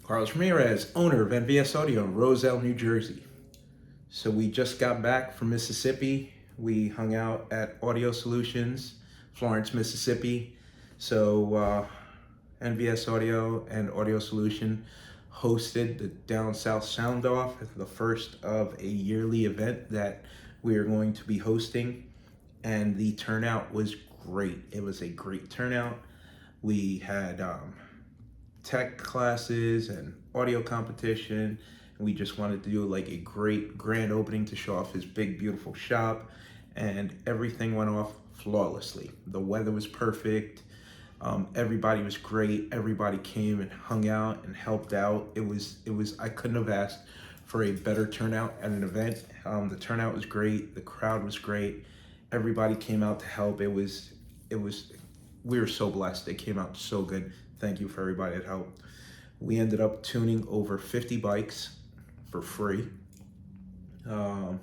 Carlos Ramirez, owner of NVS Audio in Roselle, New Jersey. So we just got back from Mississippi. We hung out at Audio Solutions, Florence, Mississippi. So NVS Audio and Audio Solution hosted the Down South Sound Off, the first of a yearly event that we are going to be hosting. And the turnout was great. It was a great turnout. We had tech classes and audio competition, and we just wanted to do like a great grand opening to show off his big beautiful shop, and everything went off flawlessly. The weather was perfect. Everybody was great. Everybody came and hung out and helped out. It was I couldn't have asked for a better turnout at an event. The turnout was great. The crowd was great. Everybody came out to help. It was we were so blessed. It came out so good. Thank you for everybody that helped. We ended up tuning over 50 bikes for free. Brandon,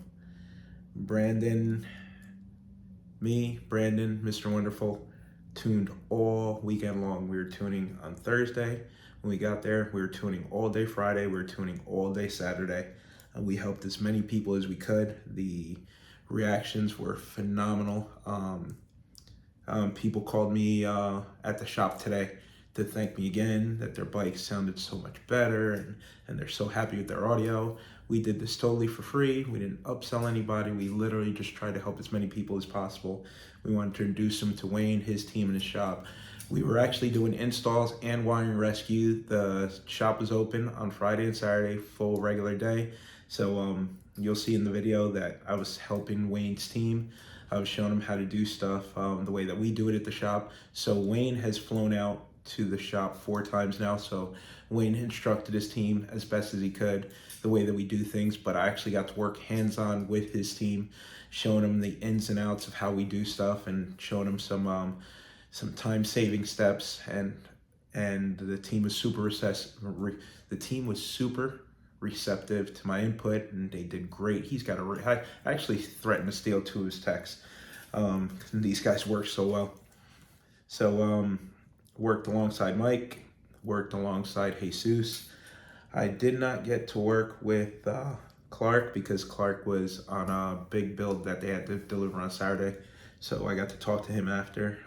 Mr. Wonderful, tuned all weekend long. We were tuning on Thursday. When we got there, we were tuning all day Friday. We were tuning all day Saturday. And we helped as many people as we could. The reactions were phenomenal. People called me at the shop today to thank me again, that their bikes sounded so much better, and they're so happy with their audio. We did this totally for free. We didn't upsell anybody. We literally just tried to help as many people as possible. We wanted to introduce them to Wayne, his team, and his shop. We were actually doing installs and wiring rescue. The shop was open on Friday and Saturday, full regular day. So you'll see in the video that I was helping Wayne's team. I was showing them how to do stuff the way that we do it at the shop. So Wayne has flown out to the shop 4 times now. So Wayne instructed his team as best as he could the way that we do things, but I actually got to work hands-on with his team, showing them the ins and outs of how we do stuff and showing them some time-saving steps. And the team was super receptive to my input, and they did great. He's got I actually threatened to steal 2 of his techs. These guys work so well. So worked alongside Mike, worked alongside Jesus. I did not get to work with Clark because Clark was on a big build that they had to deliver on Saturday. So I got to talk to him after.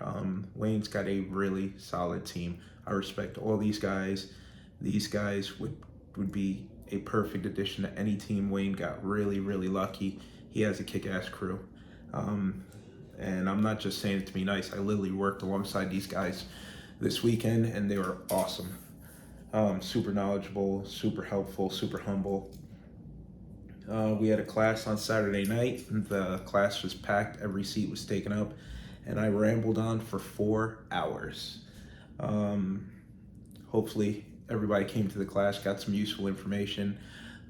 Wayne's got a really solid team. I respect all these guys. These guys would be a perfect addition to any team. Wayne got really, really lucky. He has a kick-ass crew. And I'm not just saying it to be nice. I literally worked alongside these guys this weekend, and they were awesome. Super knowledgeable, super helpful, super humble. We had a class on Saturday night. The class was packed. Every seat was taken up, and I rambled on for 4 hours. Hopefully everybody came to the class, got some useful information.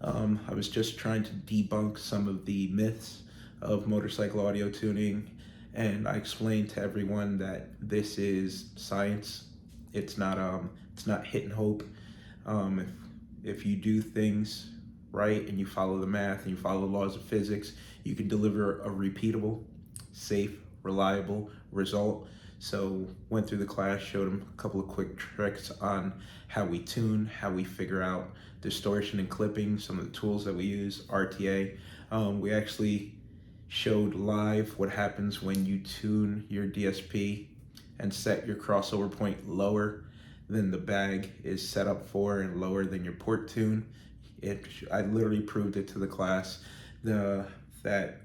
I was just trying to debunk some of the myths of motorcycle audio tuning, and I explained to everyone that this is science. It's not hit and hope. If you do things right and you follow the math and you follow the laws of physics, you can deliver a repeatable, safe, reliable result. So went through the class, showed them a couple of quick tricks on how we tune, how we figure out distortion and clipping, some of the tools that we use, RTA. We actually showed live what happens when you tune your DSP and set your crossover point lower than the bag is set up for and lower than your port tune. I literally proved it to the class that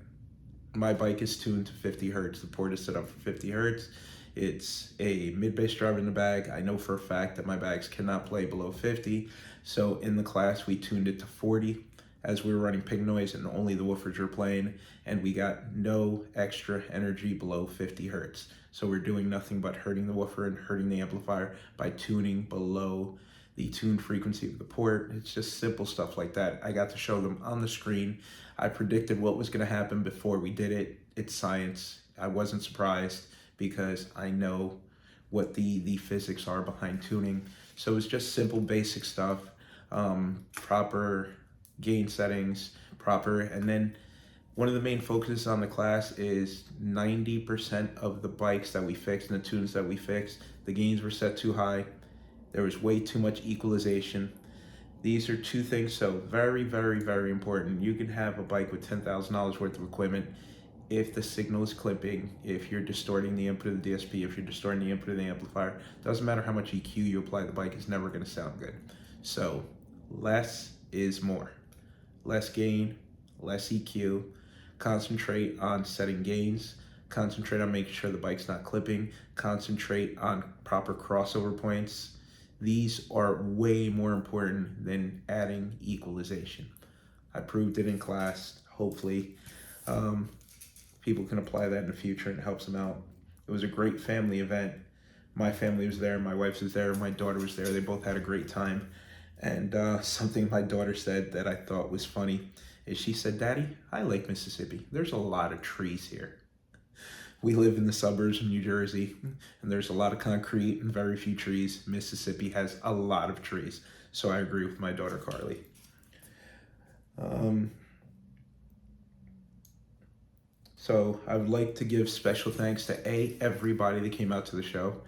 my bike is tuned to 50 hertz. The port is set up for 50 hertz. It's a mid-bass driver in the bag. I know for a fact that my bags cannot play below 50. So in the class, we tuned it to 40 as we were running pig noise and only the woofers were playing, and we got no extra energy below 50 hertz. So we're doing nothing but hurting the woofer and hurting the amplifier by tuning below the tuned frequency of the port. It's just simple stuff like that. I got to show them on the screen. I predicted what was gonna happen before we did it. It's science. I wasn't surprised because I know what the physics are behind tuning. So it's just simple basic stuff, proper gain settings, and then one of the main focuses on the class is 90% of the bikes that we fixed and the tunes that we fixed, the gains were set too high. There was way too much equalization. These are two things, so very, very, very important. You can have a bike with $10,000 worth of equipment. If the signal is clipping, if you're distorting the input of the DSP, if you're distorting the input of the amplifier, doesn't matter how much EQ you apply, the bike is never going to sound good. So less is more. Less gain, less EQ, concentrate on setting gains, concentrate on making sure the bike's not clipping, concentrate on proper crossover points. These are way more important than adding equalization. I proved it in class. Hopefully, people can apply that in the future and it helps them out. It was a great family event. My family was there, my wife was there, my daughter was there. They both had a great time. And something my daughter said that I thought was funny is she said, "Daddy, I like Mississippi. There's a lot of trees here." We live in the suburbs of New Jersey, and there's a lot of concrete and very few trees. Mississippi has a lot of trees. So I agree with my daughter, Carly. So I would like to give special thanks to everybody that came out to the show.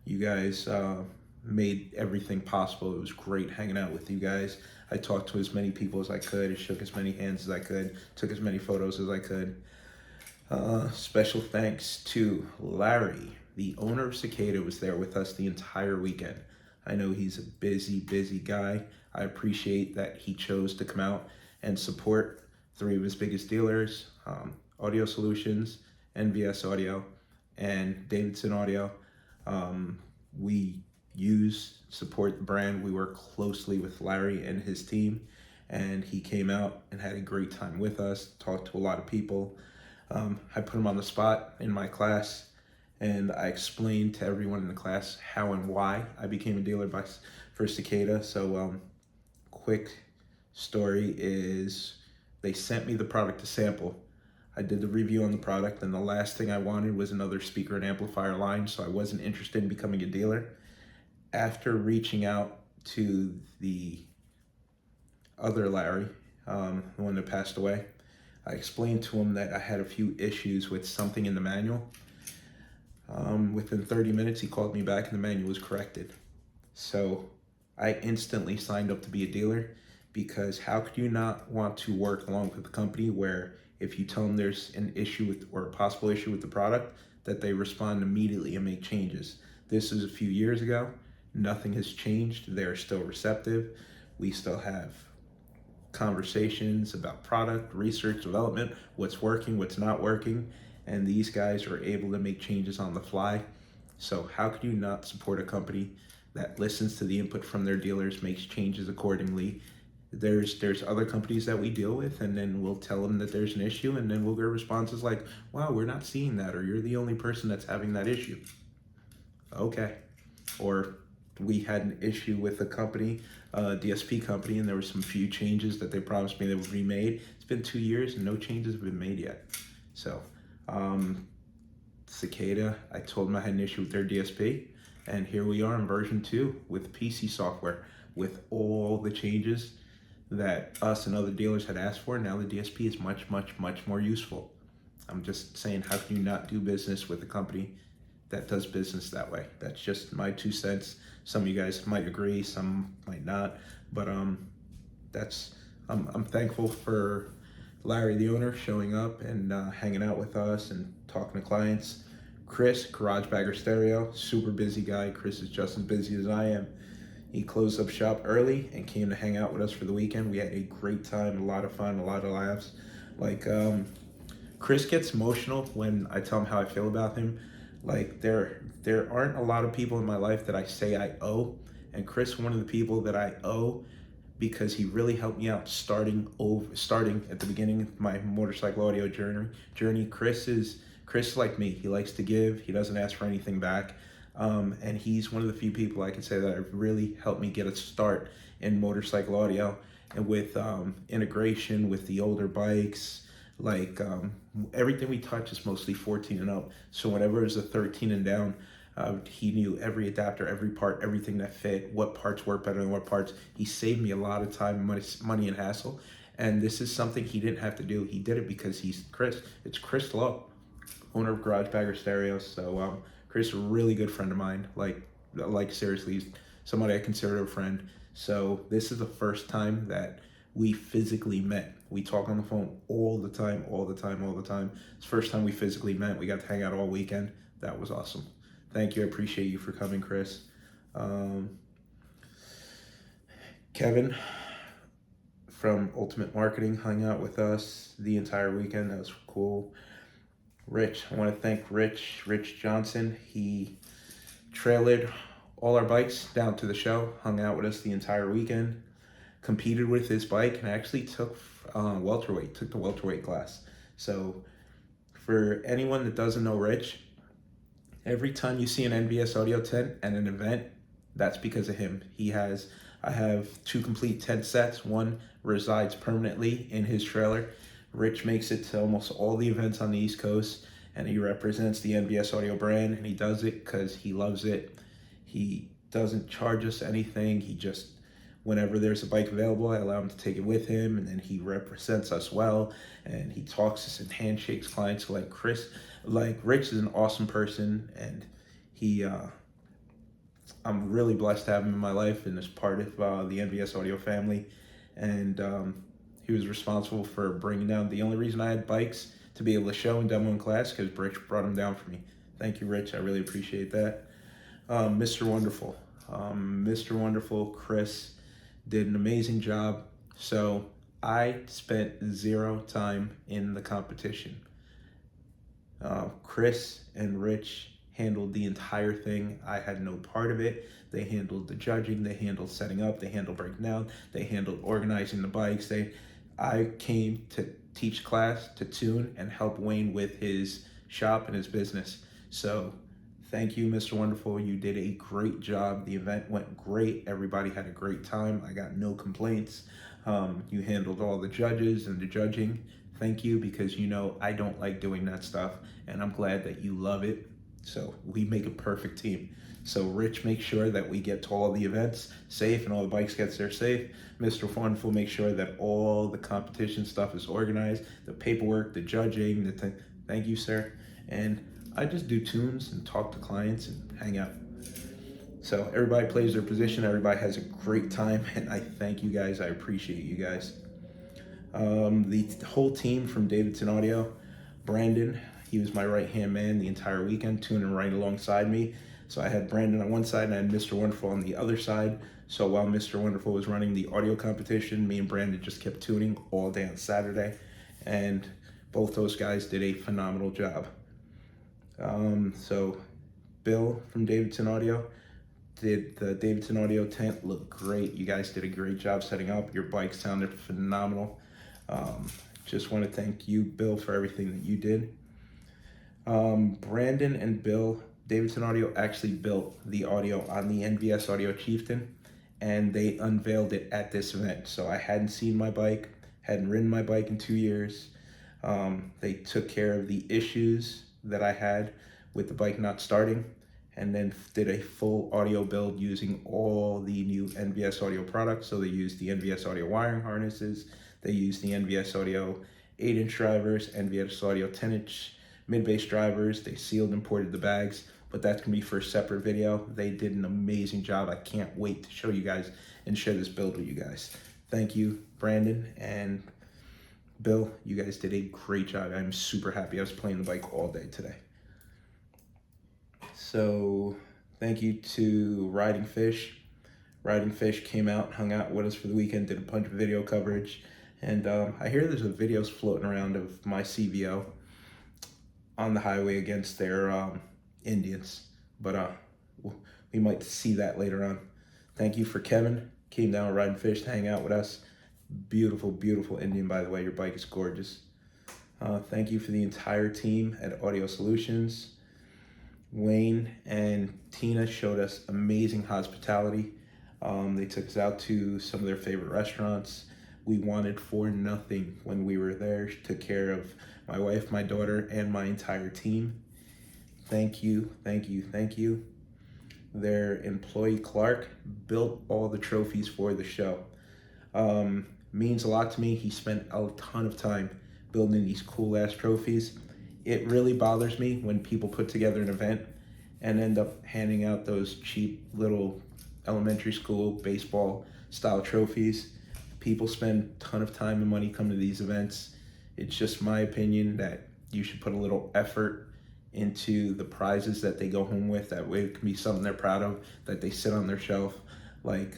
You guys made everything possible. It was great hanging out with you guys. I talked to as many people as I could, I shook as many hands as I could, took as many photos as I could. Special thanks to Larry, the owner of Cicada, was there with us the entire weekend. I know he's a busy, busy guy. I appreciate that he chose to come out and support three of his biggest dealers, Audio Solutions, NVS Audio, and Davidson Audio. We support the brand. We work closely with Larry and his team, and he came out and had a great time with us, talked to a lot of people. I put him on the spot in my class, and I explained to everyone in the class how and why I became a dealer for Cicada. So quick story is they sent me the product to sample. I did the review on the product, and the last thing I wanted was another speaker and amplifier line, so I wasn't interested in becoming a dealer. After reaching out to the other Larry, the one that passed away, I explained to him that I had a few issues with something in the manual. Within 30 minutes, he called me back and the manual was corrected. So I instantly signed up to be a dealer, because how could you not want to work along with a company where if you tell them there's an issue with, or a possible issue with the product, that they respond immediately and make changes. This is a few years ago. Nothing has changed. They're still receptive. We still have conversations about product, research, development, what's working, what's not working, and these guys are able to make changes on the fly. So how could you not support a company that listens to the input from their dealers, makes changes accordingly? There's other companies that we deal with, and then we'll tell them that there's an issue, and then we'll get responses like, "Wow, we're not seeing that," or "You're the only person that's having that issue." Okay. Or we had an issue with a company, DSP company, and there were some few changes that they promised me they would be made. It's been 2 years and no changes have been made yet. So Cicada, I told them I had an issue with their DSP, and here we are in version 2 with PC software, with all the changes that us and other dealers had asked for. Now the DSP is much, much, much more useful. I'm just saying, how can you not do business with a company that does business that way? That's just my 2 cents. Some of you guys might agree, some might not, but I'm thankful for Larry, the owner, showing up and hanging out with us and talking to clients. Chris, Garage Bagger Stereo, super busy guy. Chris is just as busy as I am. He closed up shop early and came to hang out with us for the weekend. We had a great time, a lot of fun, a lot of laughs. Like, Chris gets emotional when I tell him how I feel about him. Like, there aren't a lot of people in my life that I say I owe, and Chris, one of the people that I owe, because he really helped me out starting at the beginning of my motorcycle audio journey. Chris like me. He likes to give. He doesn't ask for anything back. And he's one of the few people I can say that have really helped me get a start in motorcycle audio, and with integration with the older bikes. Like everything we touch is mostly 14 and up. So whenever it's a 13 and down, he knew every adapter, every part, everything that fit, what parts work better than what parts. He saved me a lot of time, money and hassle. And this is something he didn't have to do. He did it because he's Chris. It's Chris Lowe, owner of Garage Bagger Stereos. So Chris, a really good friend of mine. Like seriously, he's somebody I consider a friend. So this is the first time that we physically met. We talk on the phone all the time, all the time, all the time. It's the first time we physically met. We got to hang out all weekend. That was awesome. Thank you. I appreciate you for coming, Chris. Kevin from Ultimate Marketing hung out with us the entire weekend. That was cool. Rich, I want to thank Rich Johnson. He trailered all our bikes down to the show, hung out with us the entire weekend, competed with his bike, and actually took the welterweight class. So for anyone that doesn't know Rich, every time you see an NVS audio tent at an event, that's because of him. I have 2 complete tent sets. One resides permanently in his trailer. Rich makes it to almost all the events on the East Coast, and he represents the NVS audio brand, and he does it because he loves it. He doesn't charge us anything. He just, whenever there's a bike available, I allow him to take it with him, and then he represents us well, and he talks to us and handshakes clients like Chris. Like, Rich is an awesome person, and I'm really blessed to have him in my life and as part of the NVS audio family. And he was responsible for bringing down, the only reason I had bikes to be able to show and demo in class, because Rich brought them down for me. Thank you, Rich. I really appreciate that. Mr. Wonderful. Mr. Wonderful, Chris, did an amazing job. So I spent 0 time in the competition. Chris and Rich handled the entire thing. I had no part of it. They handled the judging, they handled setting up, they handled breaking down, they handled organizing the bikes. I came to teach class, to tune, and help Wayne with his shop and his business. So thank you, Mr. Wonderful. You did a great job. The event went great. Everybody had a great time. I got no complaints. You handled all the judges and the judging. Thank you, because you know I don't like doing that stuff, and I'm glad that you love it. So we make a perfect team. So Rich makes sure that we get to all the events safe and all the bikes gets there safe. Mr. Wonderful makes sure that all the competition stuff is organized, the paperwork, the judging, thank you, sir. And I just do tunes and talk to clients and hang out. So everybody plays their position, everybody has a great time, and I thank you guys, I appreciate you guys. The whole team from Davidson Audio, Brandon, he was my right-hand man the entire weekend, tuning right alongside me. So I had Brandon on one side and I had Mr. Wonderful on the other side. So while Mr. Wonderful was running the audio competition, me and Brandon just kept tuning all day on Saturday. And both those guys did a phenomenal job. So Bill from Davidson Audio did the Davidson Audio tent look great. You guys did a great job setting up. Your bike sounded phenomenal. Just want to thank you, Bill, for everything that you did. Brandon and Bill, Davidson Audio actually built the audio on the NVS Audio Chieftain, and they unveiled it at this event. So I hadn't seen my bike, hadn't ridden my bike in 2 years. They took care of the issues that I had with the bike not starting, and then did a full audio build using all the new NVS Audio products. So they used the NVS Audio wiring harnesses, they used the NVS Audio 8-inch drivers, NVS Audio 10-inch mid-bass drivers. They sealed and ported the bags, but that's gonna be for a separate video. They did an amazing job. I can't wait to show you guys and share this build with you guys. Thank you, Brandon and Bill. You guys did a great job. I'm super happy. I was playing the bike all day today. So thank you to Riding Fish. Riding Fish came out, hung out with us for the weekend, did a bunch of video coverage. And I hear there's videos floating around of my CVO on the highway against their Indians, but we might see that later on. Thank you for Kevin, came down with Riding Fish to hang out with us. Beautiful, beautiful Indian, by the way. Your bike is gorgeous. Thank you for the entire team at Audio Solutions. Wayne and Tina showed us amazing hospitality. They took us out to some of their favorite restaurants. We wanted for nothing when we were there. Took care of my wife, my daughter, and my entire team. Thank you, thank you, thank you. Their employee, Clark, built all the trophies for the show. Means a lot to me. He spent a ton of time building these cool ass trophies. It really bothers me when people put together an event and end up handing out those cheap little elementary school baseball style trophies. People spend a ton of time and money coming to these events. It's just my opinion that you should put a little effort into the prizes that they go home with. That way it can be something they're proud of, that they sit on their shelf. Like,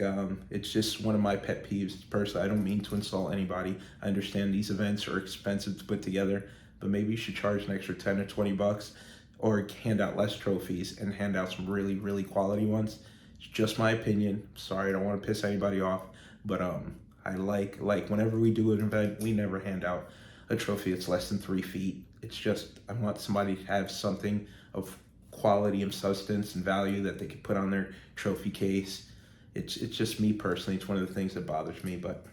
it's just one of my pet peeves. Personally, I don't mean to insult anybody. I understand these events are expensive to put together, but maybe you should charge an extra 10 or 20 bucks or hand out less trophies and hand out some really, really quality ones. It's just my opinion. Sorry, I don't want to piss anybody off, but I like whenever we do an event, we never hand out a trophy that's less than 3 feet. It's just, I want somebody to have something of quality and substance and value that they could put on their trophy case. It's just me personally. It's one of the things that bothers me, but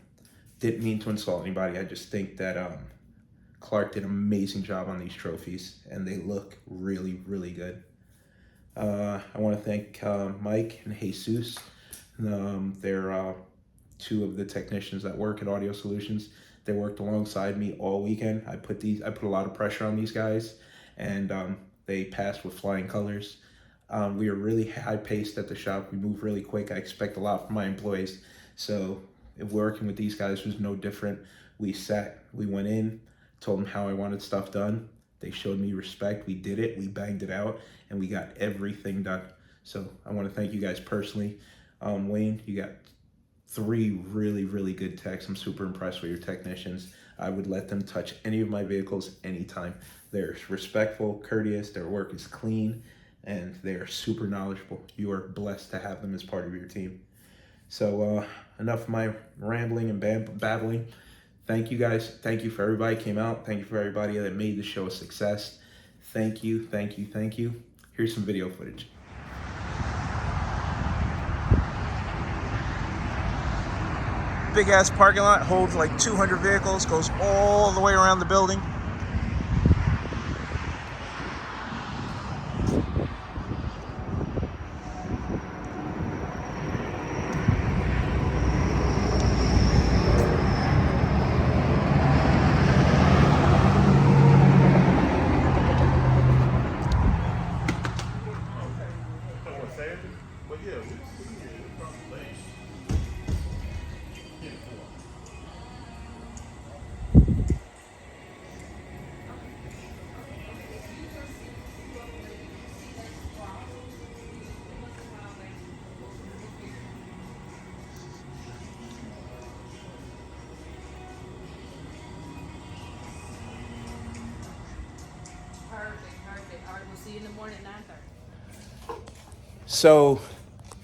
didn't mean to insult anybody. I just think that Clark did an amazing job on these trophies, and they look really, really good. I want to thank Mike and Jesus. They're two of the technicians that work at Audio Solutions. They worked alongside me all weekend. I put a lot of pressure on these guys, and they passed with flying colors. We are really high paced at the shop. We move really quick. I expect a lot from my employees. So if working with these guys was no different. We went in, told them how I wanted stuff done. They showed me respect. We did it. We banged it out, and we got everything done. So I want to thank you guys personally. Wayne, you got 3 really, really good techs. I'm super impressed with your technicians. I would let them touch any of my vehicles anytime. They're respectful, courteous, their work is clean, and they are super knowledgeable. You are blessed to have them as part of your team. So enough of my rambling and babbling. Thank you guys. Thank you for everybody who came out. Thank you for everybody that made the show a success. Thank you, thank you, thank you. Here's some video footage. Big ass parking lot, holds like 200 vehicles, goes all the way around the building. Perfect. All right, we'll see you in the morning at 9:30. So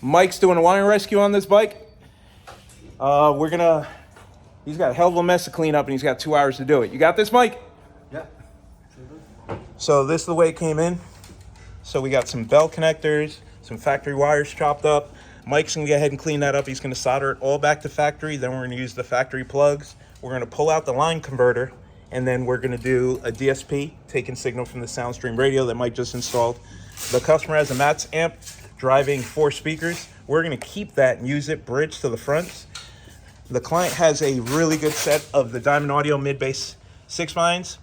Mike's doing a wiring rescue on this bike. He's got a hell of a mess to clean up, and he's got 2 hours to do it. You got this, Mike? Yeah. So this is the way it came in. So we got some bell connectors, some factory wires chopped up. Mike's gonna go ahead and clean that up. He's gonna solder it all back to factory. Then we're gonna use the factory plugs. We're gonna pull out the line converter, and then we're gonna do a DSP, taking signal from the SoundStream radio that Mike just installed. The customer has a Mats amp driving 4 speakers. We're gonna keep that and use it bridged to the front. The client has a really good set of the Diamond Audio mid-bass 6-vines,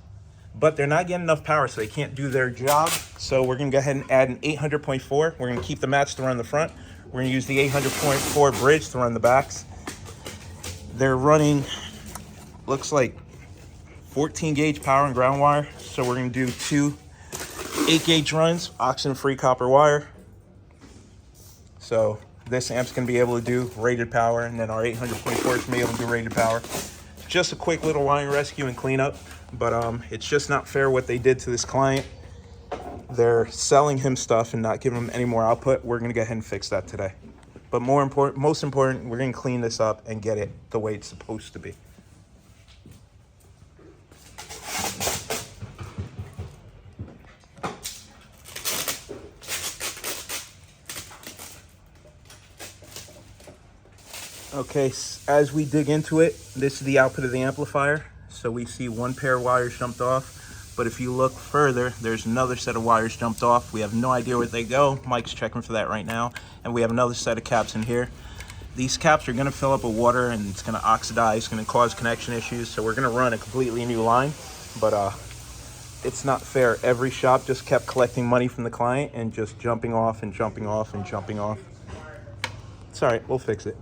but they're not getting enough power, so they can't do their job. So we're gonna go ahead and add an 800.4. We're gonna keep the Mats to run the front. We're gonna use the 800.4 bridge to run the backs. They're running, looks like 14 gauge power and ground wire. So we're gonna do 2 8-gauge runs, oxygen-free copper wire. So this amp's gonna be able to do rated power, and then our 800.4 is gonna be able to do rated power. Just a quick little wiring rescue and cleanup, but it's just not fair what they did to this client. They're selling him stuff and not giving him any more output. We're gonna go ahead and fix that today. But most important, we're gonna clean this up and get it the way it's supposed to be. Okay, as we dig into it, this is the output of the amplifier. So we see 1 pair of wires jumped off, but if you look further, there's another set of wires jumped off. We have no idea where they go. Mike's checking for that right now. And we have another set of caps in here. These caps are gonna fill up with water, and it's gonna oxidize, it's gonna cause connection issues. So we're gonna run a completely new line, but it's not fair. Every shop just kept collecting money from the client and just jumping off and jumping off and jumping off. It's all right. We'll fix it.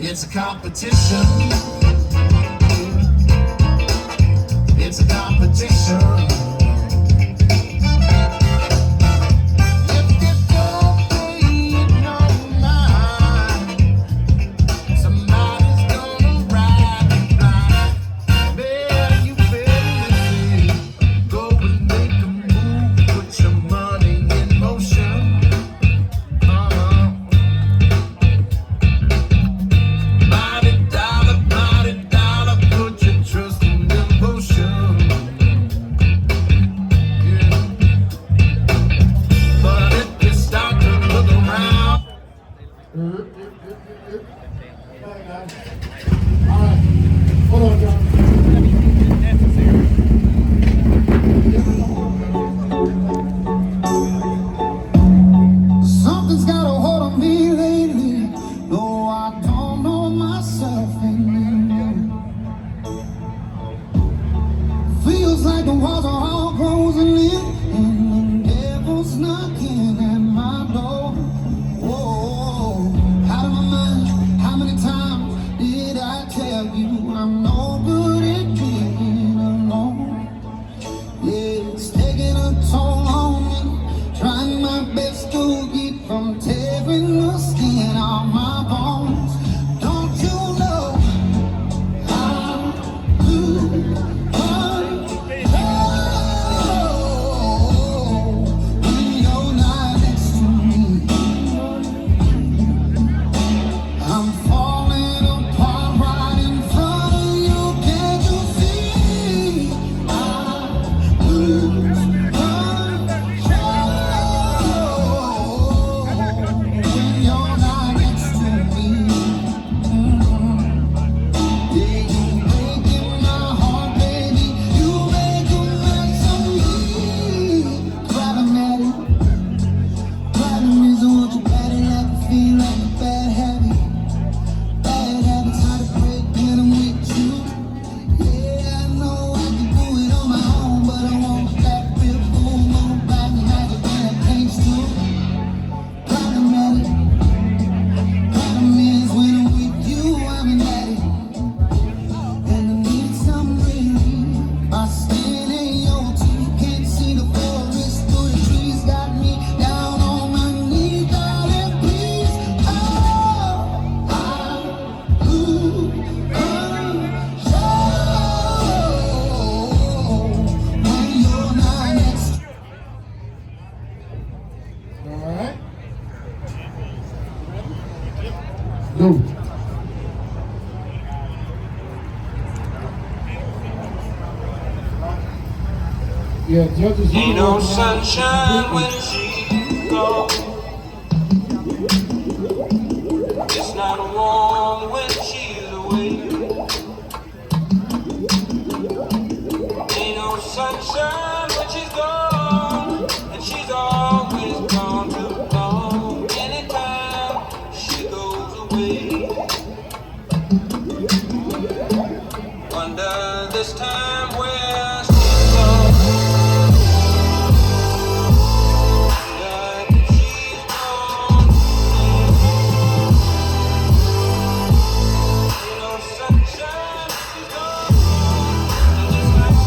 It's a competition. It's a competition. If you don't pay no mind, somebody's gonna ride you blind. Man, you better go and make a move, put your money in motion. Something's got a hold on me lately, though I don't know myself anymore. Feels like the walls are all closing in, and the devil's knocking at my door. Whoa, out of my mind, how many times did I tell you I'm no good at being alone? Yeah, it's taking a toll on me, trying my best to keep from tearing the skin off my bones. Don't you know how to control when you're not next to me? I'm falling apart right in front of you. Can't you see? I lose control when you're not next to me. Yeah, you breaking my heart, baby. You make a mess of me. Problematic. Problem is, I want you bad like I feel like a bad habit. Bad habits hard to break when I'm with you. Yeah, I know I can do it on my own, but I want that real full moon back magic when it paints too. Problematic. Problem is, when I'm with you, I'm an addict. And I need some relief. My skin ain't your teeth. Can't see the forest through the trees. Got me down on my knees, darling, please. Oh, I lose control when you're not next. All right. Go. Yeah, judges. Ain't no sunshine when she's gone. It's not warm when she's away. Ain't no sunshine when she's gone, and she's always gone too long. Anytime she goes away, wonder this time where she's gone. That she's gone. Ain't no sunshine when she's gone, and it's like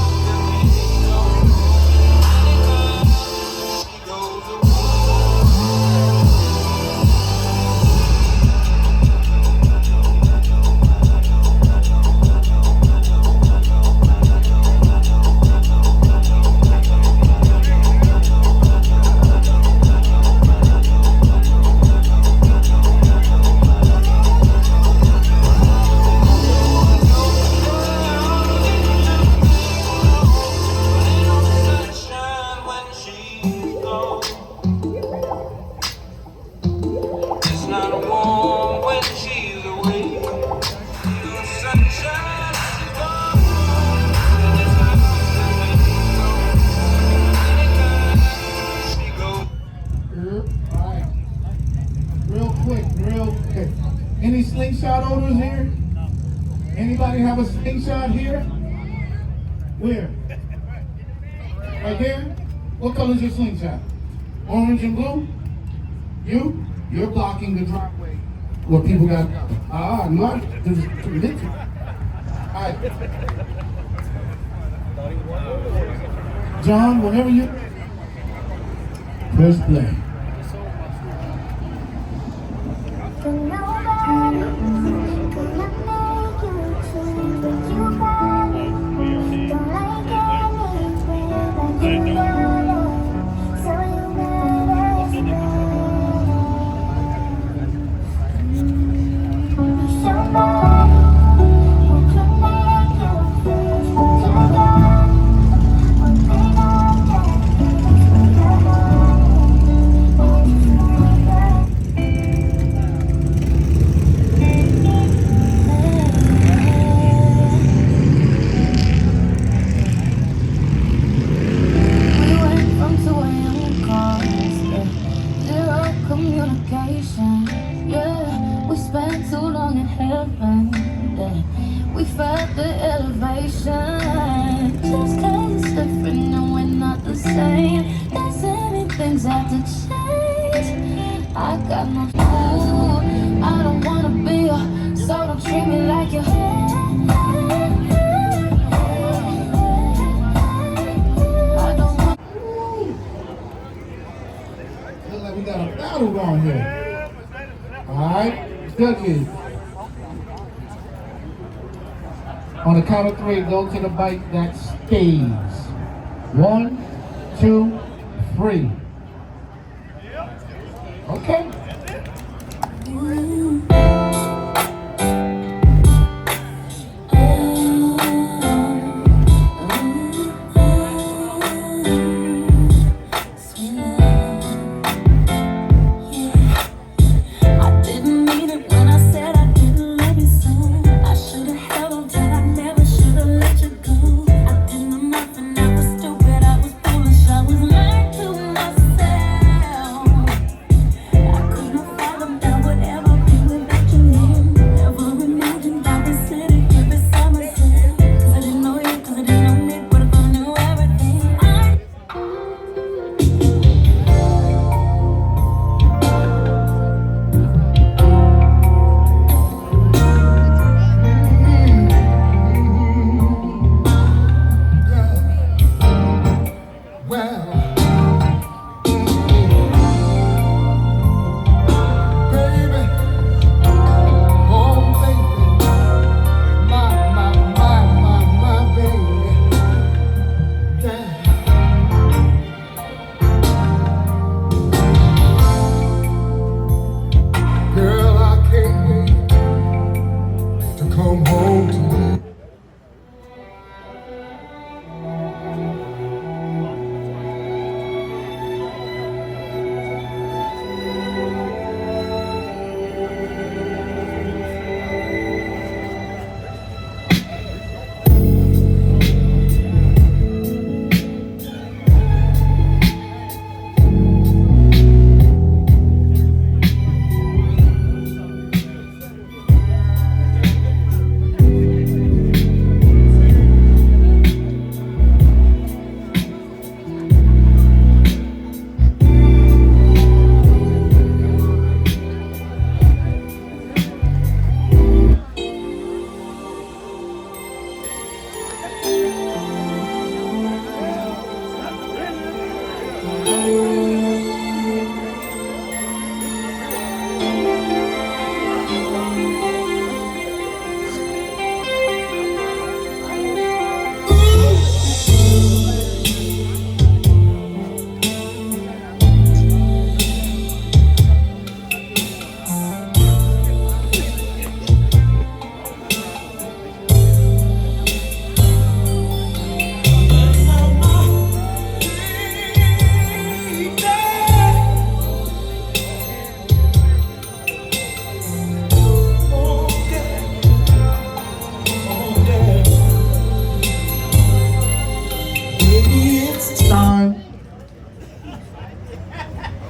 Anybody have a slingshot here? Where? Right there? What color is your slingshot? Orange and blue? You? You're blocking the driveway. Where people got, not religion. All right. John, whenever you press play. Yeah, we spent too long in heaven. Yeah, we felt the elevation. Just 'cause it's different and we're not the same doesn't mean things have to change. I got no food, I don't wanna be a, so don't treat me like you. I don't want. Look like we got a battle going here. Alright, judges. On the count of 3, go to the bike that stays. 1, 2, 3. Okay.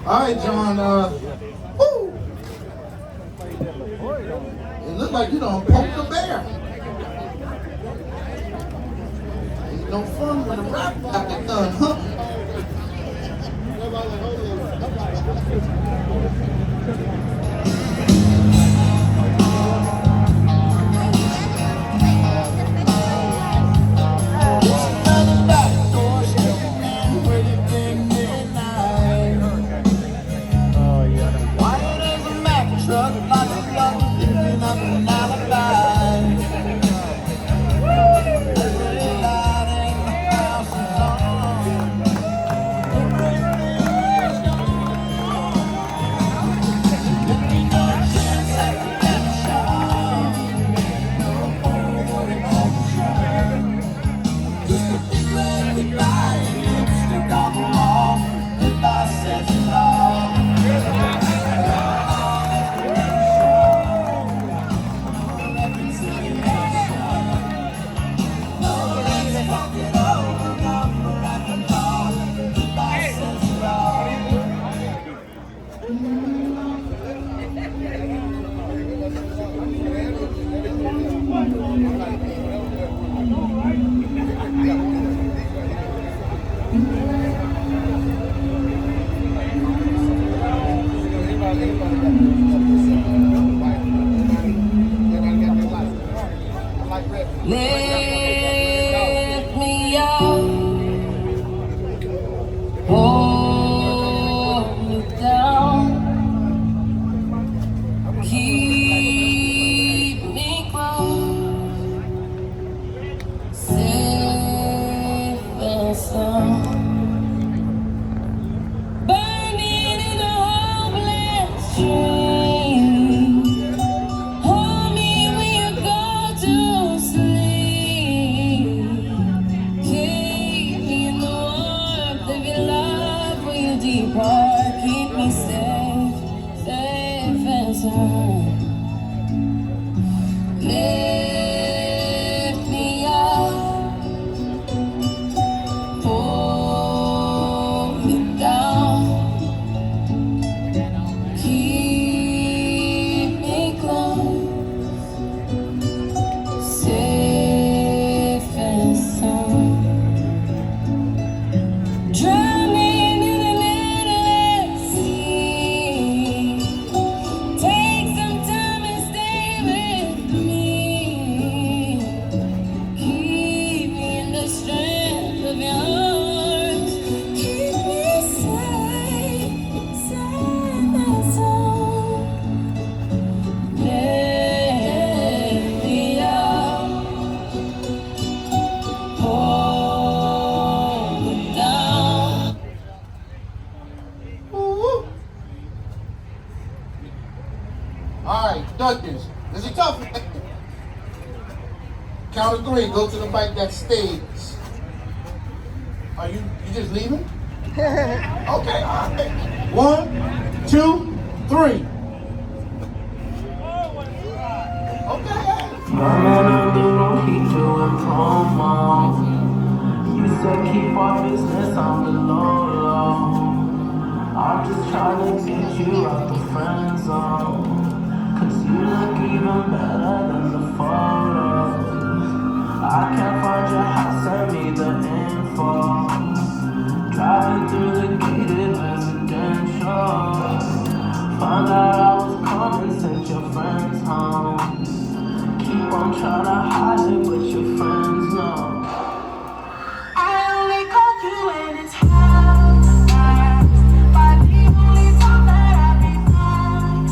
All right, John. Woo. It looked like you done poked the bear. no fun when the rap got it done, huh? Lift me up, hold me down, keep me close, safe and sound. Burning in a hopeless dream. Hold me when you go to sleep. Keep me in the warmth of your love when you depart. Keep me safe, safe and sound. Lift me up, hold me down, keep me close, safe and sound. Drowning in an endless sea. Take some time and stay with me. Keep me in the strength of your arms. Keep me safe, safe and sound. Lift me up, hold me down. Woo-woo. All right, Douglas, this is tough. Count of 3, go to the bike that stays. Are you just leaving? Okay, all right. 1, 2, 3. Okay. Man, I don't heat you in promo. You said keep our business on the low. I'm just trying to get you out the friend zone. Cause you look even better than the photos. I can't find your house, send me the info. Driving through the gated residential. Found out I was coming, sent your friends home. Keep on trying to hide it, but your friends know. I only called you when it's hard. But the only time that I be fine.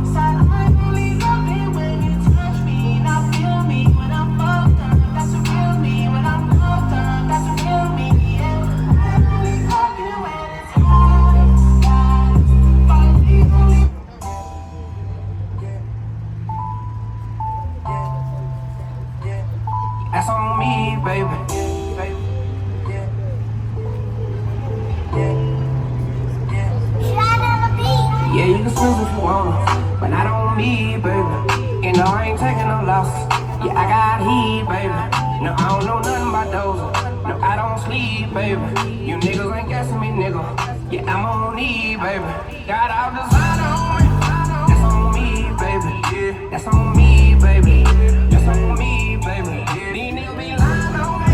Said I only love it when you touch me. Now feel me when I'm fucked up. That's a real me. When I'm fucked up, that's a real me. Yeah. I only called you when it's hard. But the only That's on me, baby. Yeah, you can snooze if you wanna, but not on me, baby. You know I ain't taking no losses. Yeah, I got heat, baby. No, I don't know nothing about those. No, I don't sleep, baby. You niggas ain't guessing me, nigga. Yeah, I'm on E, baby. Got all design on me. That's on me, baby. That's on me, baby. That's on me, baby. These niggas be lying on me.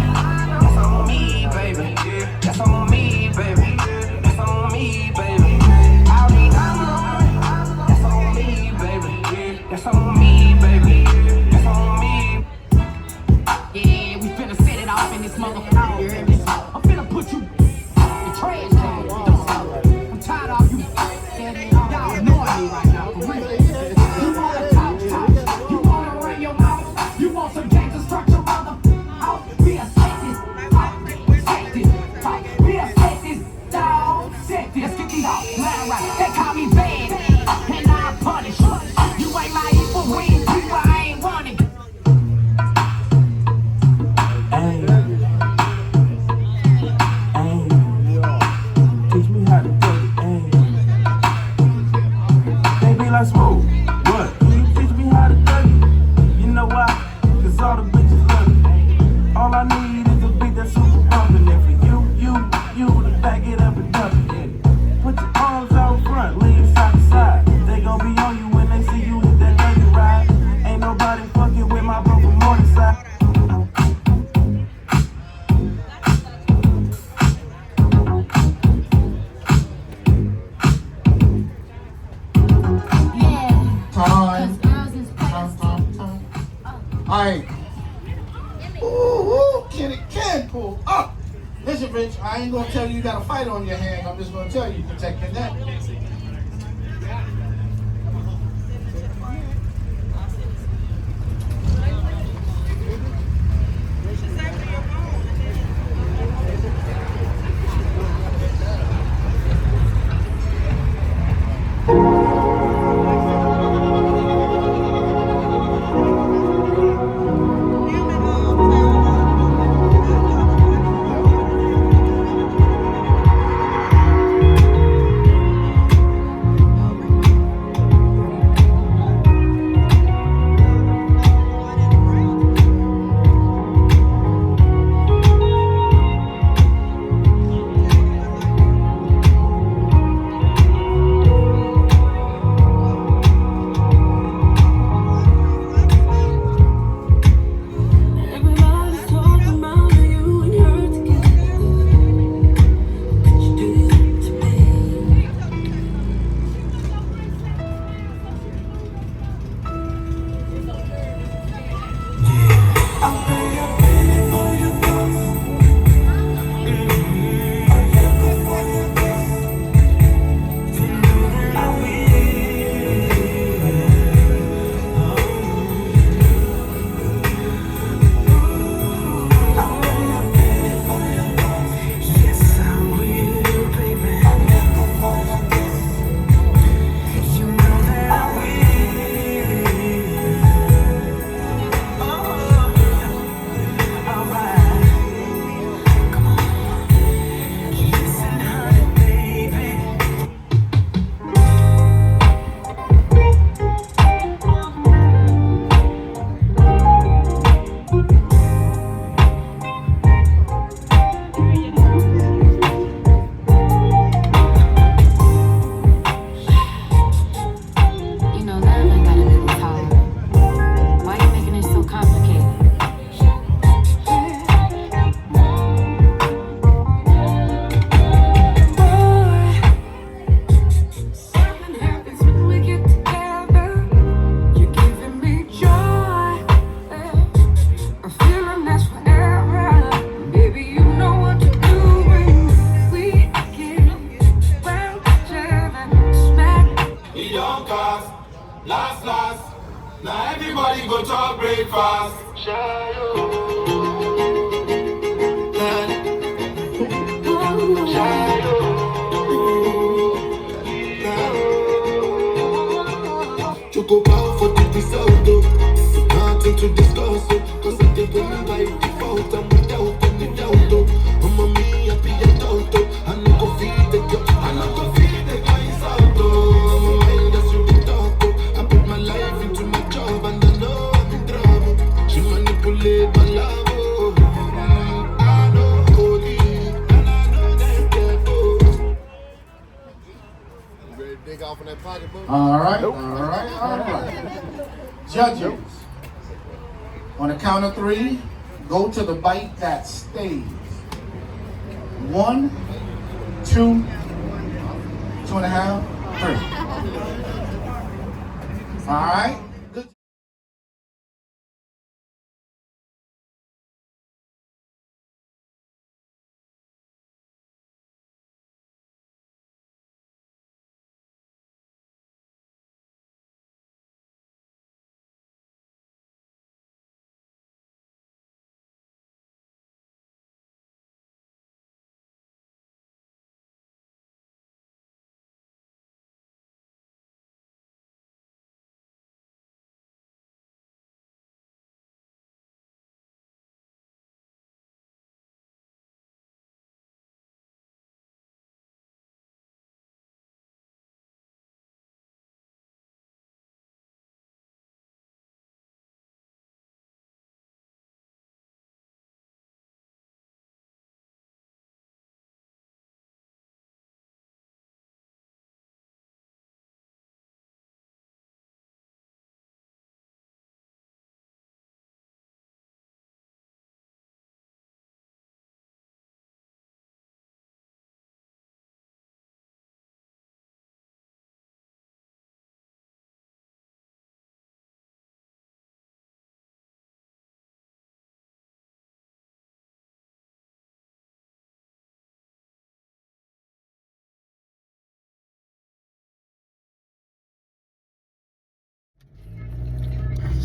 All right. Ooh, Kenny can pull up. Listen, Rich, I ain't gonna tell you you got a fight on your hands. I'm just gonna tell you protect your neck. Everybody's talking about you and her together. Could you do that to me? Yes, I will, baby. You know that I will. Oh, alright. Come on. Listen, honey, baby. You know, love ain't gotta be this hard. Why you making it so complicated? Boy, something happens when we get together. You're giving me joy, a feeling that's forever. Baby, you know what to do when we get round each other. Smack. He don't cost, last. Now everybody go talk breakfast. Choco bow for the result, nothing to discuss, cause I did win by default, and without any doubt, I'm me happy adult, I no go feed the girl, I no go feed the guys out, my mind that's really dark, I put my life into my job, and I know I'm in trouble, she manipulate my love, I know holy, and I know that careful. All right. Judges, on the count of 3, go to the bite that stays. 1, 2, 2.5, 3. All right.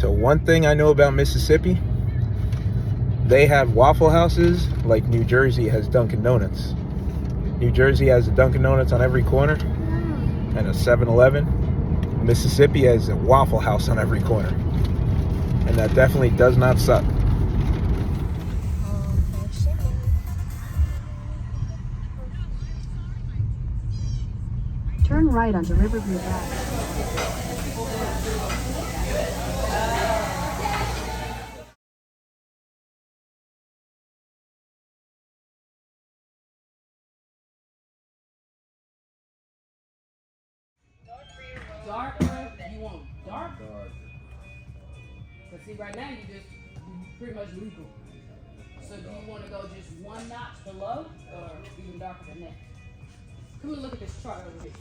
So one thing I know about Mississippi, they have Waffle Houses like New Jersey has Dunkin' Donuts. New Jersey has a Dunkin' Donuts on every corner and a 7-Eleven. Mississippi has a Waffle House on every corner. And that definitely does not suck. Turn right onto Riverview Drive. Darker, you want dark? But see, right now you pretty much legal. So do you want to go just one notch below or even darker than that? Come and look at this chart over here.